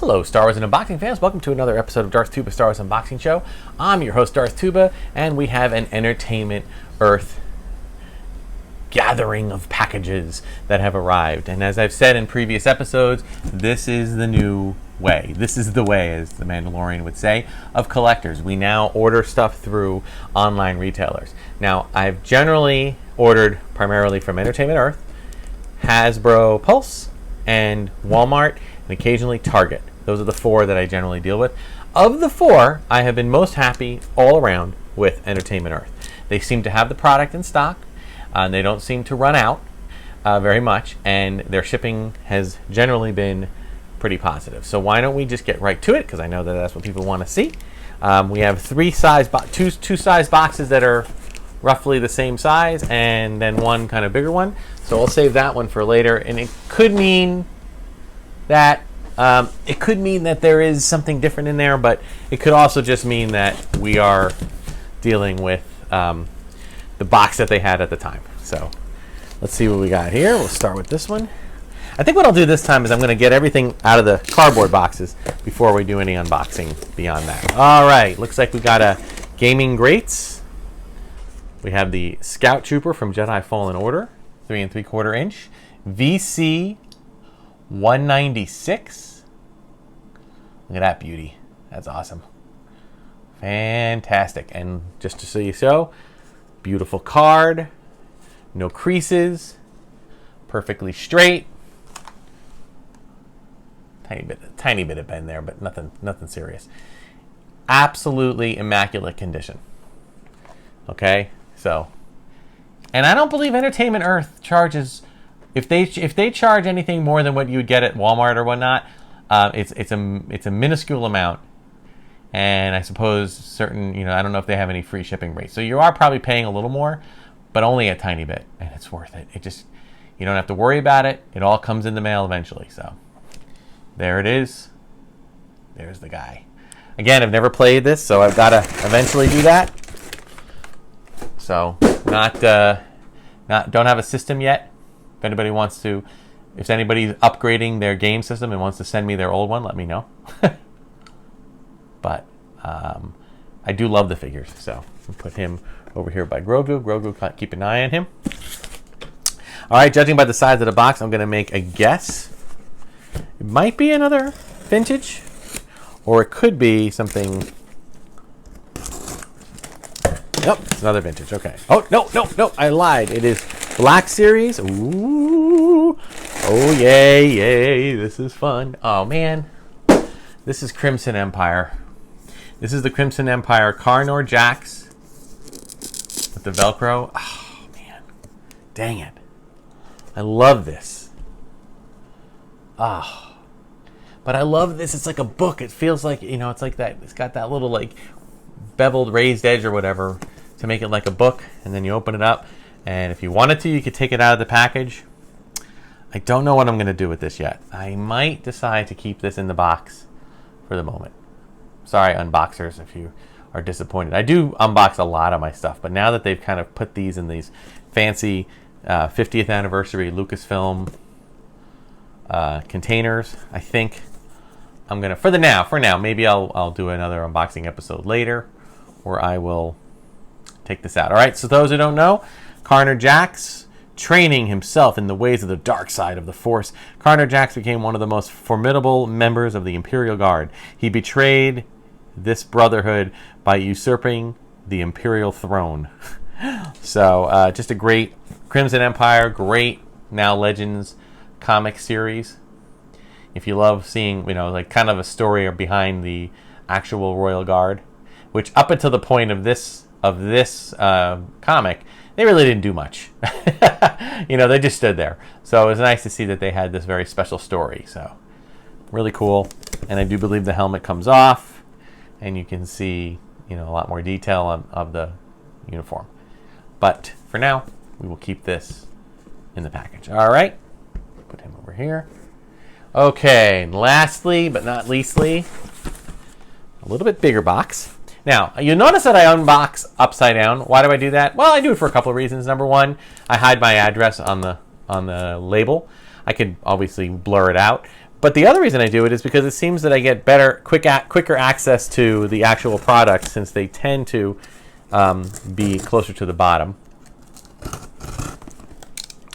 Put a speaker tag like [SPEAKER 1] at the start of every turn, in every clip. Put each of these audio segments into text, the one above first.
[SPEAKER 1] Hello, Star Wars and Unboxing fans. Welcome to another episode of Darth Tuba Star Wars Unboxing Show. I'm your host, Darth Tuba, and we have an Entertainment Earth gathering of packages that have arrived. And as I've said in previous episodes, this is the new way. This is the way, as the Mandalorian would say, of collectors. We now order stuff through online retailers. Now, I've generally ordered primarily from Entertainment Earth, Hasbro Pulse, and Walmart, and occasionally Target. Those are the four that I generally deal with. Of the four, I have been most happy all around with Entertainment Earth. They seem to have the product in stock. They don't seem to run out very much, and their shipping has generally been pretty positive. So why don't we just get right to it, because I know that that's what people want to see. We have two size boxes that are roughly the same size, and then one kind of bigger one. So I'll save that one for later, and it could mean that there is something different in there, but it could also just mean that we are dealing with the box that they had at the time. So let's see what we got here. We'll start with this one. I think what I'll do this time is I'm going to get everything out of the cardboard boxes before we do any unboxing beyond that. All right, looks like we got a Gaming Greats. We have the Scout Trooper from Jedi Fallen Order, 3 3/4 inch, VC 196. Look at that beauty. That's awesome. Fantastic. And just to see you so, beautiful card, no creases, perfectly straight. Tiny bit of bend there, but nothing serious. Absolutely immaculate condition. Okay, so, and I don't believe Entertainment Earth charges, if they charge anything more than what you would get at Walmart or whatnot, it's a minuscule amount. And I suppose certain, I don't know if they have any free shipping rates. So you are probably paying a little more, but only a tiny bit, and it's worth it. You don't have to worry about it. It all comes in the mail eventually. So there it is. There's the guy. Again, I've never played this, so I've got to eventually do that. So don't have a system yet. If anybody's upgrading their game system and wants to send me their old one, let me know. But I do love the figures, so we'll put him over here by Grogu. Grogu, keep an eye on him. All right, judging by the size of the box, I'm going to make a guess. It might be another vintage, or it could be something. Nope, it's another vintage. Okay. Oh, no, I lied. It is Black Series. Ooh. Oh, yay. This is fun. Oh, man. This is Crimson Empire. This is the Crimson Empire Carnor Jax with the Velcro. Oh, man. Dang it. I love this. Oh. But I love this. It's like a book. It feels like, it's like that. It's got that little, beveled raised edge or whatever to make it like a book. And then you open it up. And if you wanted to, you could take it out of the package. I don't know what I'm going to do with this yet. I might decide to keep this in the box for the moment. Sorry, unboxers, if you are disappointed. I do unbox a lot of my stuff, but now that they've kind of put these in these fancy 50th anniversary Lucasfilm containers, I think I'm gonna, for now, maybe I'll do another unboxing episode later, where I will take this out. All right, so those who don't know, Carnor Jax, training himself in the ways of the dark side of the Force, Carnor Jax became one of the most formidable members of the Imperial Guard. He betrayed this brotherhood by usurping the Imperial throne. So, just a great Crimson Empire, great now Legends comic series. If you love seeing, kind of a story behind the actual Royal Guard, which up until the point of this comic, they really didn't do much. They just stood there. So it was nice to see that they had this very special story. So really cool. And I do believe the helmet comes off, and you can see, a lot more detail of the uniform. But for now, we will keep this in the package. All right. Put him over here. Okay. And lastly, but not leastly, a little bit bigger box. Now, you'll notice that I unbox upside down. Why do I do that? Well, I do it for a couple of reasons. Number one, I hide my address on the label. I could obviously blur it out, But the other reason I do it is because it seems that I get quicker access to the actual product, since they tend to be closer to the bottom.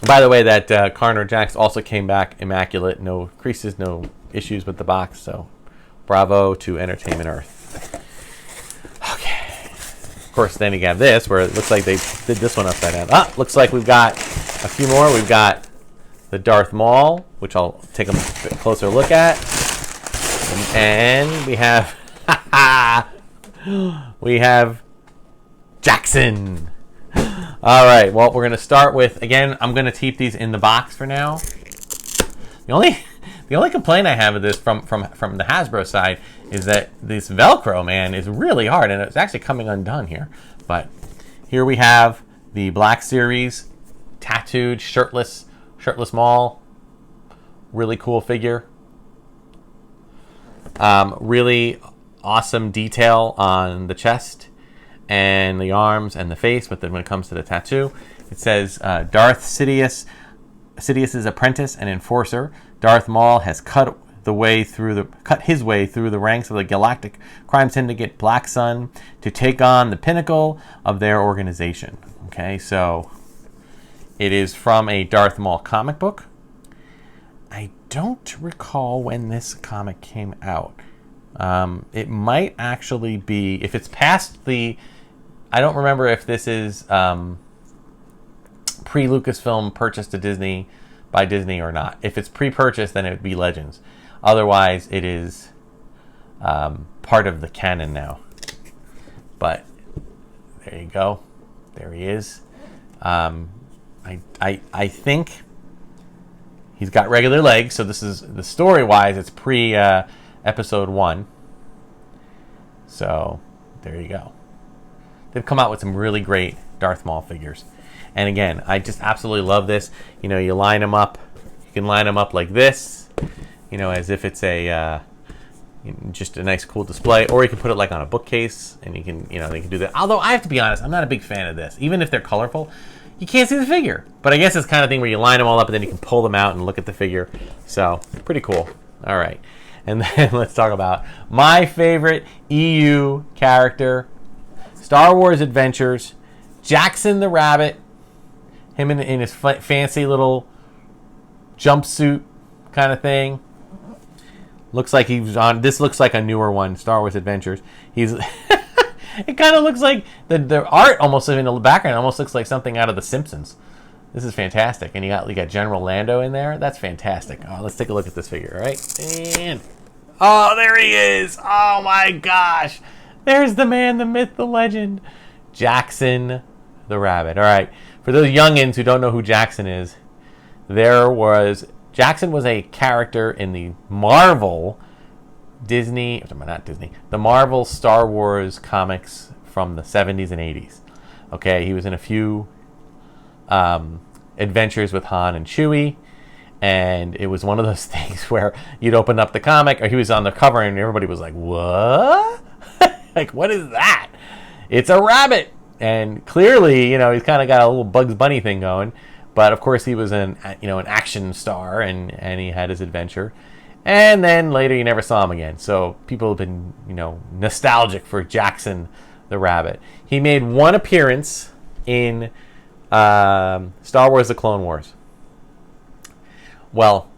[SPEAKER 1] By the way, that Carnor Jax also came back immaculate. No creases, no issues with the box. So bravo to Entertainment Earth. Okay. Of course, then you have this, where it looks like they did this one upside down. Ah, looks like we've got a few more. We've got the Darth Maul, which I'll take a bit closer look at. And we have... we have Jaxxon. All right, well, we're going to start with, again, I'm going to keep these in the box for now. The only complaint I have of this from the Hasbro side is that this Velcro, man, is really hard, and it's actually coming undone here. But here we have the Black Series, tattooed, shirtless Maul. Really cool figure. Really awesome detail on the chest and the arms and the face, but then when it comes to the tattoo, it says Darth Sidious's apprentice and enforcer, Darth Maul has cut his way through the ranks of the galactic crime syndicate Black Sun to take on the pinnacle of their organization. Okay, so it is from a Darth Maul comic book. I don't recall when this comic came out. It might actually be, if it's past the, I don't remember if this is pre-Lucasfilm purchased to Disney by Disney or not. If it's pre-purchased, then it would be Legends. Otherwise, it is part of the canon now. But there you go. There he is. I think he's got regular legs, so this is the story-wise. It's pre-episode 1. So there you go. They've come out with some really great Darth Maul figures. And again, I just absolutely love this. You know, you line them up. You can line them up like this, you know, as if it's a just a nice, cool display. Or you can put it like on a bookcase, and you can, you know, they can do that. Although I have to be honest, I'm not a big fan of this. Even if they're colorful, you can't see the figure. But I guess it's kind of thing where you line them all up, and then you can pull them out and look at the figure. So pretty cool. All right, and then let's talk about my favorite EU character. Star Wars Adventures, Jaxxon the Rabbit, him in his fancy little jumpsuit kind of thing. Looks like he was on, this looks like a newer one, Star Wars Adventures. He's, it kind of looks like, the art almost in the background almost looks like something out of The Simpsons. This is fantastic. And you got General Lando in there. That's fantastic. Oh, let's take a look at this figure, all right? And, oh, there he is. Oh my gosh. There's the man, the myth, the legend. Jaxxon the Rabbit. All right. For those youngins who don't know who Jaxxon is, Jaxxon was a character in the Marvel the Marvel Star Wars comics from the 70s and 80s. Okay, he was in a few adventures with Han and Chewie, and it was one of those things where you'd open up the comic, or he was on the cover, and everybody was like, what? Like, what is that? It's a rabbit. And clearly, you know, he's kind of got a little Bugs Bunny thing going. But of course, he was an action star, and he had his adventure. And then later, you never saw him again. So people have been, you know, nostalgic for Jaxxon the Rabbit. He made one appearance in Star Wars: The Clone Wars. Well,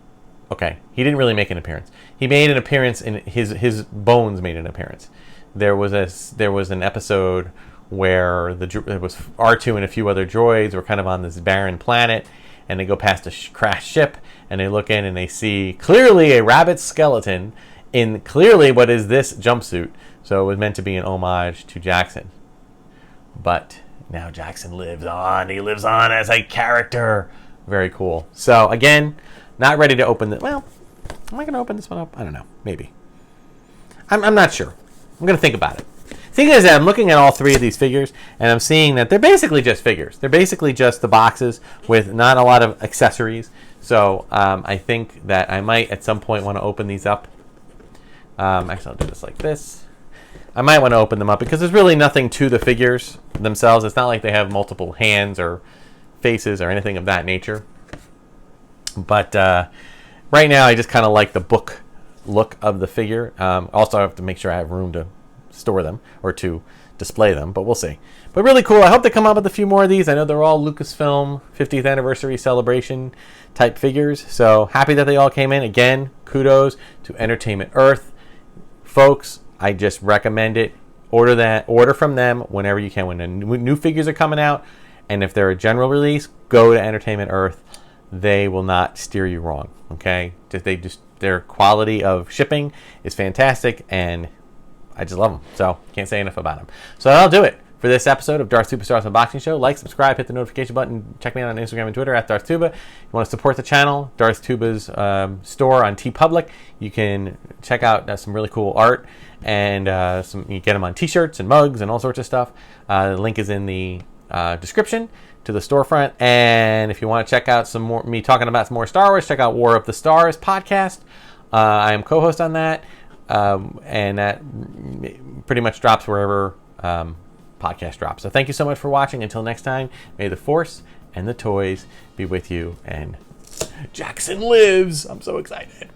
[SPEAKER 1] okay, he didn't really make an appearance. He made an appearance in his bones made an appearance. There was an episode where it was R2 and a few other droids were kind of on this barren planet, and they go past a crashed ship, and they look in and they see clearly a rabbit skeleton in clearly what is this jumpsuit. So it was meant to be an homage to Jaxxon. But now Jaxxon lives on. He lives on as a character. Very cool. So again, not ready to open the. Well, am I going to open this one up? I don't know. Maybe. I'm not sure. I'm going to think about it. Thing is that I'm looking at all three of these figures, and I'm seeing that they're basically just figures. They're basically just the boxes with not a lot of accessories. So I think that I might at some point want to open these up. Actually, I'll do this like this. I might want to open them up because there's really nothing to the figures themselves. It's not like they have multiple hands or faces or anything of that nature. But right now I just kind of like the book look of the figure. Also, I have to make sure I have room to store them or to display them, but we'll see. But really cool. I hope they come up with a few more of these. I know they're all Lucasfilm 50th anniversary celebration type figures, so happy that they all came in. Again, kudos to Entertainment Earth. Folks, I just recommend it. Order from them whenever you can. When the new figures are coming out, and if they're a general release, go to Entertainment Earth. They will not steer you wrong. Okay, their quality of shipping is fantastic, and I just love them. So can't say enough about them. So that'll do it for this episode of Darth Superstars Unboxing Show. Like, subscribe, hit the notification button. Check me out on Instagram and Twitter at Darth Tuba. You want to support the channel, Darth Tuba's store on TeePublic. You can check out some really cool art, and you get them on T-shirts and mugs and all sorts of stuff. The link is in the description to the storefront. And if you want to check out some more me talking about some more Star Wars, check out War of the Stars podcast. I am co-host on that, and that pretty much drops wherever podcast drops. So thank you so much for watching. Until next time, may the Force and the toys be with you. And Jaxxon lives. I'm so excited.